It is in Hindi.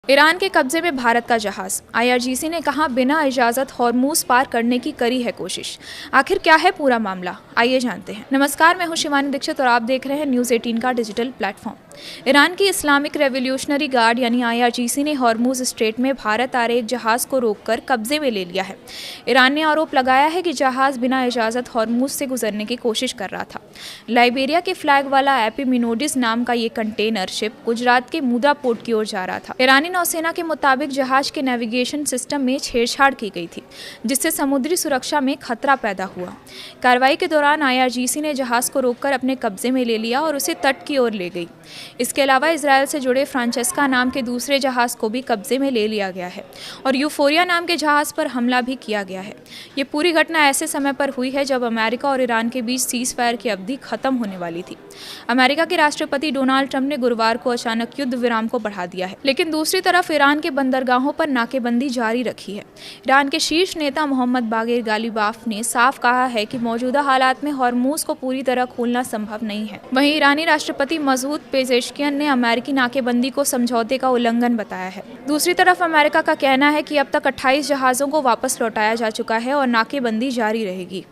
ईरान के कब्जे में भारत का जहाज। आईआरजीसी ने कहा बिना इजाजत हॉर्मूज पार करने की करी है कोशिश। आखिर क्या है पूरा मामला, आइए जानते हैं। नमस्कार, मैं हूं शिवानी दीक्षित और आप देख रहे हैं न्यूज़ 18 का डिजिटल प्लेटफॉर्म। ईरान की इस्लामिक रेवोल्यूशनरी गार्ड यानी आईआरजीसी ने हॉर्मूज स्ट्रेट में भारत आ रहे एक जहाज को रोककर कब्जे में ले लिया है। ईरान ने आरोप लगाया है कि जहाज बिना इजाजत हॉर्मूज से गुजरने की कोशिश कर रहा था। लाइबेरिया के फ्लैग वाला एपिमिनोडिस नाम का ये कंटेनर शिप गुजरात के मुद्रा पोर्ट की ओर जा रहा था। ईरानी नौसेना के मुताबिक जहाज के नेविगेशन सिस्टम में छेड़छाड़ की गई थी, जिससे समुद्री सुरक्षा में खतरा पैदा हुआ। कार्रवाई के दौरान आईआरजीसी ने जहाज को रोककर अपने कब्जे में ले लिया और उसे तट की ओर ले गई। इसके अलावा इजरायल से जुड़े फ्रांचेस्का नाम के दूसरे जहाज को भी कब्जे में ले लिया गया है और यूफोरिया नाम के जहाज पर हमला भी किया गया है। ये पूरी घटना ऐसे समय पर हुई है जब अमेरिका और ईरान के बीच सीज फायर की अवधि खत्म होने वाली थी। अमेरिका के राष्ट्रपति डोनाल्ड ट्रंप ने गुरुवार को अचानक युद्ध विराम को बढ़ा दिया है, लेकिन दूसरी तरफ ईरान के बंदरगाहों पर नाकेबंदी जारी रखी है। ईरान के शीर्ष नेता मोहम्मद बागेर गालिबाफ ने साफ कहा है कि मौजूदा हालात में हॉर्मूज को पूरी तरह खोलना संभव नहीं है। वहीं ईरानी राष्ट्रपति मसूद पेजेश्कियन ने अमेरिकी नाकेबंदी को समझौते का उल्लंघन बताया है। दूसरी तरफ अमेरिका का कहना है कि अब तक 28 जहाजों को वापस लौटाया जा चुका है और नाकेबंदी जारी रहेगी।